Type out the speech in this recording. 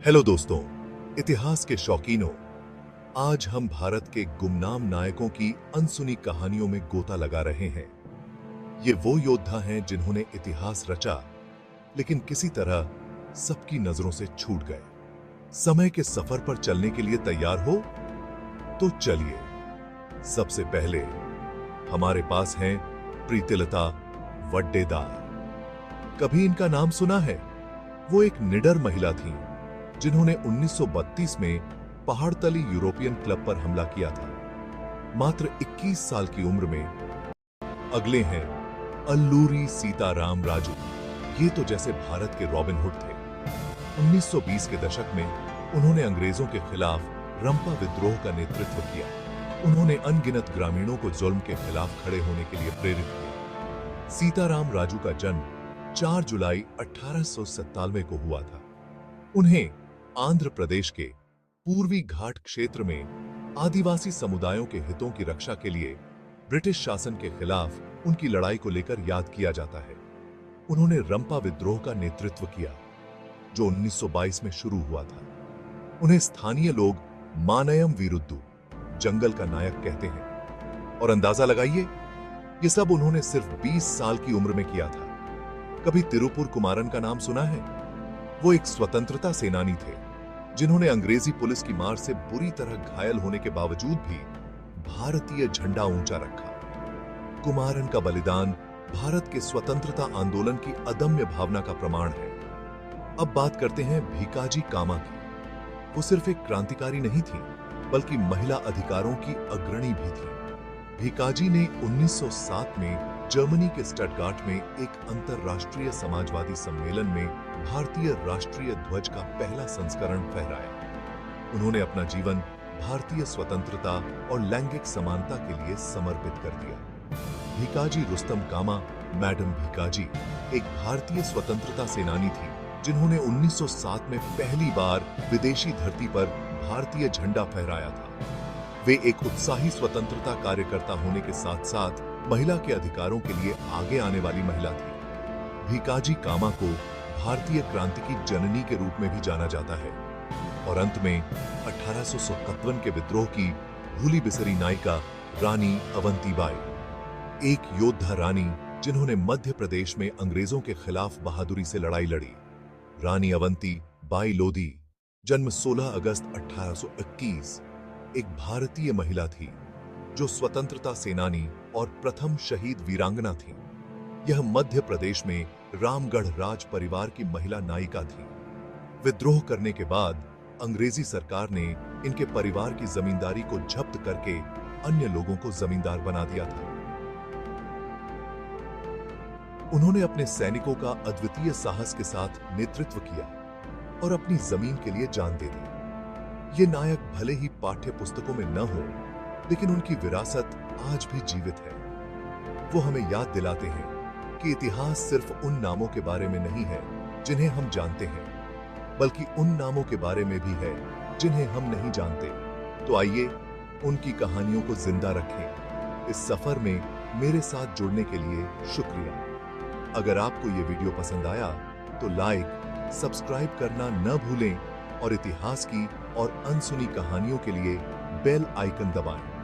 Hello दोस्तों, इतिहास के शौकीनों, आज हम भारत के गुमनाम नायकों की अनसुनी कहानियों में गोता लगा रहे हैं। ये वो योद्धा हैं जिन्होंने इतिहास रचा, लेकिन किसी तरह सबकी नजरों से छूट गए। समय के सफर पर चलने के लिए तैयार हो? तो चलिए। सबसे पहले हमारे पास हैं प्रीतिलता वड्डेदार। कभी इनका नाम सुना है? वो एक निडर महिला थीं, जिन्होंने 1932 में पहाड़तली यूरोपियन क्लब पर हमला किया था, मात्र 21 साल की उम्र में। अगले हैं अल्लूरी सीताराम राजू। ये तो जैसे भारत के रॉबिन हुड थे। 1920 के दशक में उन्होंने अंग्रेजों के खिलाफ रंपा विद्रोह का नेतृत्व किया। उन्होंने अनगिनत ग्रामीणों को जुल्म के खिलाफ खड़े होने के लिए प्रेरित किया। सीताराम राजू का जन्म 4 जुलाई 1897 को हुआ था। उन्हें आंध्र प्रदेश के पूर्वी घाट क्षेत्र में आदिवासी समुदायों के हितों की रक्षा के लिए ब्रिटिश शासन के खिलाफ उनकी लड़ाई को लेकर याद किया जाता है। उन्होंने रंपा विद्रोह का नेतृत्व किया, जो 1922 में शुरू हुआ था। उन्हें स्थानीय लोग मानयम वीरुद्दू, जंगल का नायक कहते हैं। और अंदाजा लगाइए, ये सब उन्होंने सिर्फ 20 साल की उम्र में किया था। कभी तिरुपुर कुमारन का नाम सुना है? वो एक स्वतंत्रता सेनानी थे, जिन्होंने अंग्रेजी पुलिस की मार से बुरी तरह घायल होने के बावजूद भी भारतीय झंडा ऊंचा रखा। कुमारन का बलिदान भारत के स्वतंत्रता आंदोलन की अदम्य भावना का प्रमाण है। अब बात करते हैं भीकाजी कामा की। वो सिर्फ एक क्रांतिकारी नहीं थी, बल्कि महिला अधिकारों की अग्रणी भी थी। भीकाजी ने 1907 में जर्मनी के स्टटगार्ट में एक अंतरराष्ट्रीय समाजवादी सम्मेलन में भारतीय राष्ट्रीय ध्वज का पहला संस्करण फहराया। उन्होंने अपना जीवन भारतीय स्वतंत्रता और लैंगिक समानता के लिए समर्पित कर दिया। भीकाजी रुस्तम कामा, मैडम भीकाजी, एक भारतीय स्वतंत्रता सेनानी थी, जिन्होंने 1907 में पहली बार विदेशी धरती पर भारतीय झंडा फहराया था। वे एक उत्साही स्वतंत्रता कार्यकर्ता होने के साथ साथ महिला के अधिकारों के लिए आगे आने वाली महिला थी। भीकाजी कामा को भारतीय क्रांति की जननी के रूप में भी जाना जाता है। और अंत में 1857 के विद्रोह की भूली बिसरी नायिका रानी अवंतीबाई, एक योद्धा रानी जिन्होंने मध्य प्रदेश में अंग्रेजों के खिलाफ बहादुरी से लड़ाई लड़ी। रानी अवंती बाई लोधी, जन्म 16 अगस्त 1821, एक भारतीय महिला थी, जो स्वतंत्रता सेनानी और प्रथम शहीद वीरांगना थी। यह मध्य प्रदेश में रामगढ़ राज परिवार की महिला नायिका थी। विद्रोह करने के बाद अंग्रेजी सरकार ने इनके परिवार की जमींदारी को जब्त करके अन्य लोगों को जमींदार बना दिया था। उन्होंने अपने सैनिकों का अद्वितीय साहस के साथ नेतृत्व किया और अपनी जमीन के लिए जान दे दी। ये नायक भले ही पाठ्य पुस्तकों में न हो, लेकिन उनकी विरासत आज भी जीवित है। वो हमें याद दिलाते हैं कि इतिहास सिर्फ उन नामों के बारे में नहीं है जिन्हें हम जानते हैं, बल्कि उन नामों के बारे में भी है जिन्हें हम नहीं जानते। तो आइए उनकी कहानियों को जिंदा रखें। इस सफर में मेरे साथ जुड़ने के लिए शुक्रिया। अगर आपको ये वीडियो पसंद आया तो लाइक, सब्सक्राइब करना न भूलें और इतिहास की और अनसुनी कहानियों के लिए बेल आइकन दबाएं।